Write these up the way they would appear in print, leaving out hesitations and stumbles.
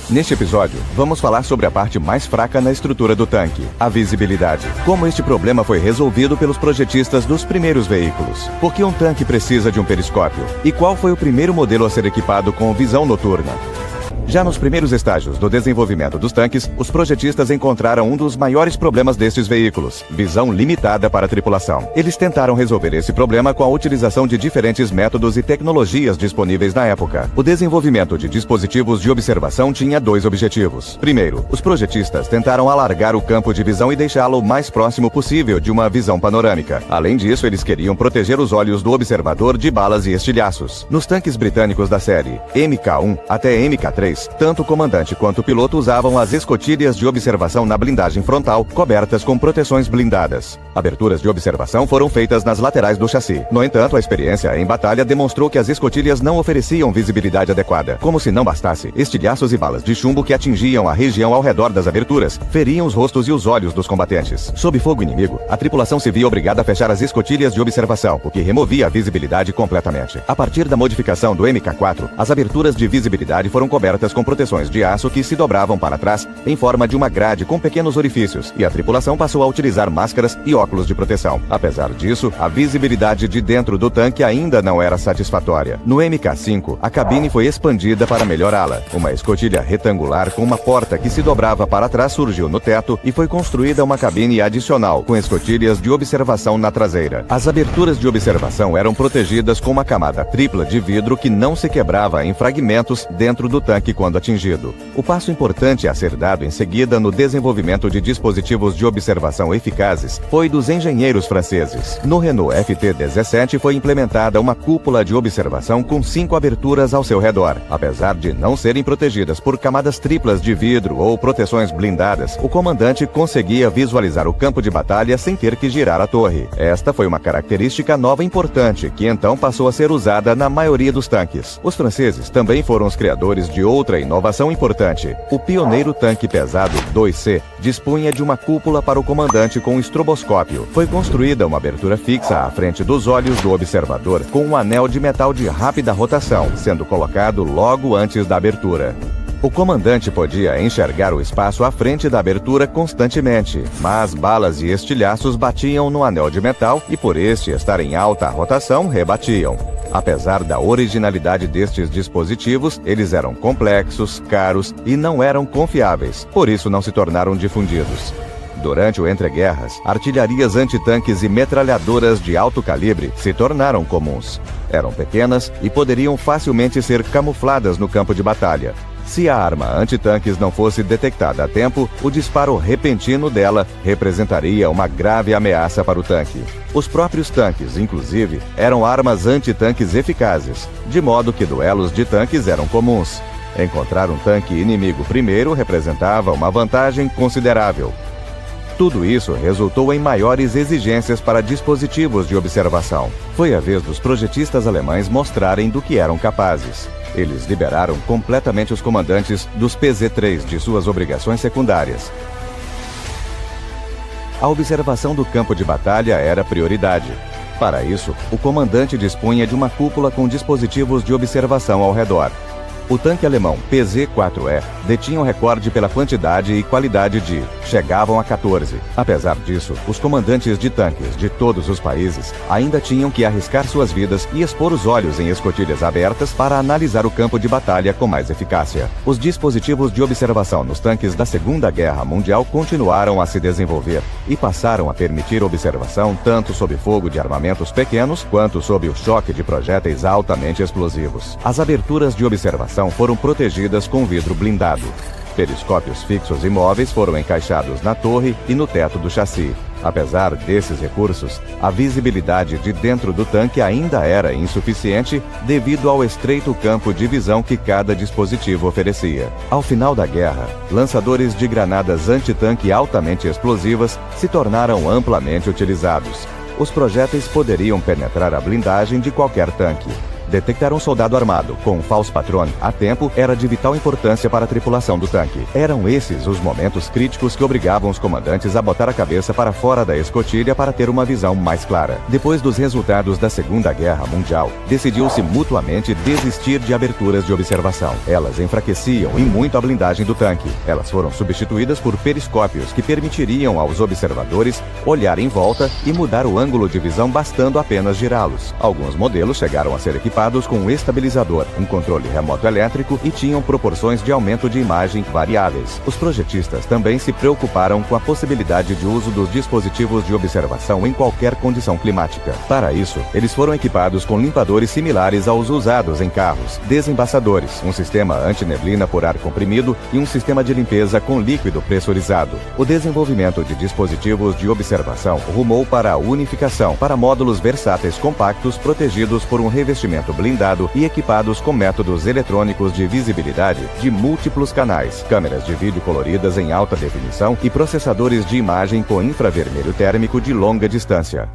Neste episódio, vamos falar sobre a parte mais fraca na estrutura do tanque, a visibilidade. Como este problema foi resolvido pelos projetistas dos primeiros veículos. Por que um tanque precisa de um periscópio? E qual foi o primeiro modelo a ser equipado com visão noturna? Já nos primeiros estágios do desenvolvimento dos tanques, os projetistas encontraram um dos maiores problemas destes veículos: visão limitada para a tripulação. Eles tentaram resolver esse problema com a utilização de diferentes métodos e tecnologias disponíveis na época. O desenvolvimento de dispositivos de observação tinha dois objetivos. Primeiro, os projetistas tentaram alargar o campo de visão e deixá-lo o mais próximo possível de uma visão panorâmica. Além disso, eles queriam proteger os olhos do observador de balas e estilhaços. Nos tanques britânicos da série MK1 até MK3, tanto o comandante quanto o piloto usavam as escotilhas de observação na blindagem frontal, cobertas com proteções blindadas. Aberturas de observação foram feitas nas laterais do chassi. No entanto, a experiência em batalha demonstrou que as escotilhas não ofereciam visibilidade adequada. Como se não bastasse, estilhaços e balas de chumbo que atingiam a região ao redor das aberturas feriam os rostos e os olhos dos combatentes. Sob fogo inimigo, a tripulação se via obrigada a fechar as escotilhas de observação, o que removia a visibilidade completamente. A partir da modificação do MK4, as aberturas de visibilidade foram cobertas com proteções de aço que se dobravam para trás em forma de uma grade com pequenos orifícios, e a tripulação passou a utilizar máscaras e óculos de proteção. Apesar disso, a visibilidade de dentro do tanque ainda não era satisfatória. No MK5, a cabine foi expandida para melhorá-la. Uma escotilha retangular com uma porta que se dobrava para trás surgiu no teto e foi construída uma cabine adicional, com escotilhas de observação na traseira. As aberturas de observação eram protegidas com uma camada tripla de vidro que não se quebrava em fragmentos dentro do tanque quando atingido. O passo importante a ser dado em seguida no desenvolvimento de dispositivos de observação eficazes foi dos engenheiros franceses. No Renault FT-17 foi implementada uma cúpula de observação com 5 aberturas ao seu redor. Apesar de não serem protegidas por camadas triplas de vidro ou proteções blindadas, o comandante conseguia visualizar o campo de batalha sem ter que girar a torre. Esta foi uma característica nova importante, que então passou a ser usada na maioria dos tanques. Os franceses também foram os criadores de outra inovação importante. O pioneiro tanque pesado 2C dispunha de uma cúpula para o comandante com um estroboscópio. Foi construída uma abertura fixa à frente dos olhos do observador com um anel de metal de rápida rotação, sendo colocado logo antes da abertura. O comandante podia enxergar o espaço à frente da abertura constantemente, mas balas e estilhaços batiam no anel de metal e, por este estar em alta rotação, rebatiam. Apesar da originalidade destes dispositivos, eles eram complexos, caros e não eram confiáveis, por isso não se tornaram difundidos. Durante o entreguerras, artilharias antitanques e metralhadoras de alto calibre se tornaram comuns. Eram pequenas e poderiam facilmente ser camufladas no campo de batalha. Se a arma antitanques não fosse detectada a tempo, o disparo repentino dela representaria uma grave ameaça para o tanque. Os próprios tanques, inclusive, eram armas antitanques eficazes, de modo que duelos de tanques eram comuns. Encontrar um tanque inimigo primeiro representava uma vantagem considerável. Tudo isso resultou em maiores exigências para dispositivos de observação. Foi a vez dos projetistas alemães mostrarem do que eram capazes. Eles liberaram completamente os comandantes dos PZ-3 de suas obrigações secundárias. A observação do campo de batalha era prioridade. Para isso, o comandante dispunha de uma cúpula com dispositivos de observação ao redor. O tanque alemão PZ-4E detinha o recorde pela quantidade e qualidade de chegavam a 14. Apesar disso, os comandantes de tanques de todos os países ainda tinham que arriscar suas vidas e expor os olhos em escotilhas abertas para analisar o campo de batalha com mais eficácia. Os dispositivos de observação nos tanques da Segunda Guerra Mundial continuaram a se desenvolver e passaram a permitir observação tanto sob fogo de armamentos pequenos quanto sob o choque de projéteis altamente explosivos. As aberturas de observação foram protegidas com vidro blindado. Periscópios fixos e móveis foram encaixados na torre e no teto do chassi. Apesar desses recursos, a visibilidade de dentro do tanque ainda era insuficiente devido ao estreito campo de visão que cada dispositivo oferecia. Ao final da guerra, lançadores de granadas antitanque altamente explosivas se tornaram amplamente utilizados. Os projéteis poderiam penetrar a blindagem de qualquer tanque. Detectar um soldado armado com um false patron a tempo era de vital importância para a tripulação do tanque. Eram esses os momentos críticos que obrigavam os comandantes a botar a cabeça para fora da escotilha para ter uma visão mais clara. Depois dos resultados da Segunda Guerra Mundial, decidiu-se mutuamente desistir de aberturas de observação. Elas enfraqueciam e muito a blindagem do tanque. Elas foram substituídas por periscópios que permitiriam aos observadores olhar em volta e mudar o ângulo de visão bastando apenas girá-los. Alguns modelos chegaram a ser equipados com um estabilizador, um controle remoto elétrico e tinham proporções de aumento de imagem variáveis. Os projetistas também se preocuparam com a possibilidade de uso dos dispositivos de observação em qualquer condição climática. Para isso, eles foram equipados com limpadores similares aos usados em carros, desembaçadores, um sistema anti-neblina por ar comprimido e um sistema de limpeza com líquido pressurizado. O desenvolvimento de dispositivos de observação rumou para a unificação para módulos versáteis compactos protegidos por um revestimento blindado e equipados com métodos eletrônicos de visibilidade de múltiplos canais, câmeras de vídeo coloridas em alta definição e processadores de imagem com infravermelho térmico de longa distância.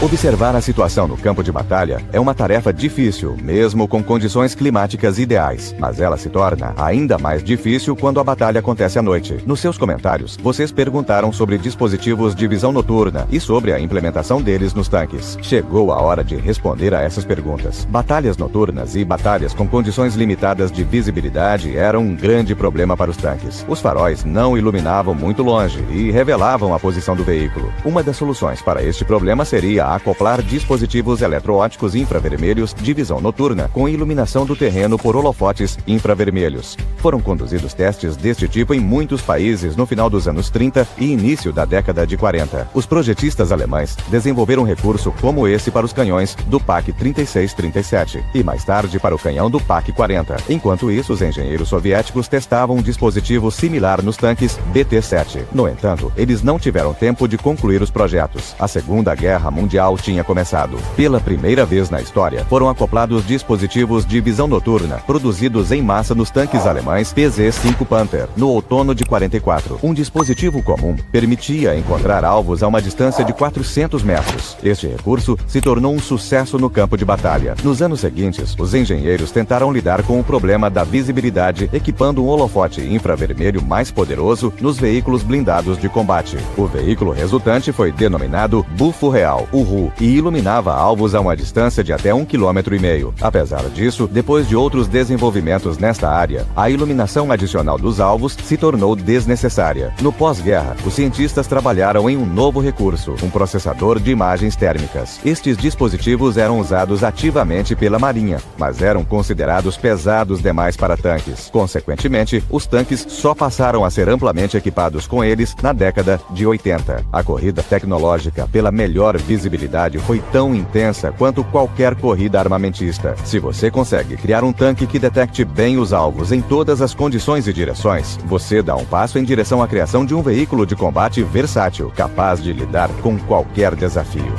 Observar a situação no campo de batalha é uma tarefa difícil, mesmo com condições climáticas ideais, mas ela se torna ainda mais difícil quando a batalha acontece à noite. Nos seus comentários, vocês perguntaram sobre dispositivos de visão noturna e sobre a implementação deles nos tanques. Chegou a hora de responder a essas perguntas. Batalhas noturnas e batalhas com condições limitadas de visibilidade eram um grande problema para os tanques. Os faróis não iluminavam muito longe e revelavam a posição do veículo. Uma das soluções para este problema seria acoplar dispositivos eletroópticos infravermelhos de visão noturna com iluminação do terreno por holofotes infravermelhos. Foram conduzidos testes deste tipo em muitos países no final dos anos 30 e início da década de 40. Os projetistas alemães desenvolveram um recurso como esse para os canhões do PaK 36-37 e mais tarde para o canhão do PaK 40. Enquanto isso, os engenheiros soviéticos testavam um dispositivo similar nos tanques BT-7. No entanto, eles não tiveram tempo de concluir os projetos. A Segunda Guerra Mundial tinha começado. Pela primeira vez na história, foram acoplados dispositivos de visão noturna, produzidos em massa nos tanques alemães PZ-5 Panther, no outono de 44. Um dispositivo comum permitia encontrar alvos a uma distância de 400 metros. Este recurso se tornou um sucesso no campo de batalha. Nos anos seguintes, os engenheiros tentaram lidar com o problema da visibilidade, equipando um holofote infravermelho mais poderoso nos veículos blindados de combate. O veículo resultante foi denominado Bufo Real, o e iluminava alvos a uma distância de até 1,5 km. Apesar disso, depois de outros desenvolvimentos nesta área, a iluminação adicional dos alvos se tornou desnecessária. No pós-guerra, os cientistas trabalharam em um novo recurso, um processador de imagens térmicas. Estes dispositivos eram usados ativamente pela Marinha, mas eram considerados pesados demais para tanques. Consequentemente, os tanques só passaram a ser amplamente equipados com eles na década de 80. A corrida tecnológica pela melhor visibilidade foi tão intensa quanto qualquer corrida armamentista. Se você consegue criar um tanque que detecte bem os alvos em todas as condições e direções, você dá um passo em direção à criação de um veículo de combate versátil, capaz de lidar com qualquer desafio.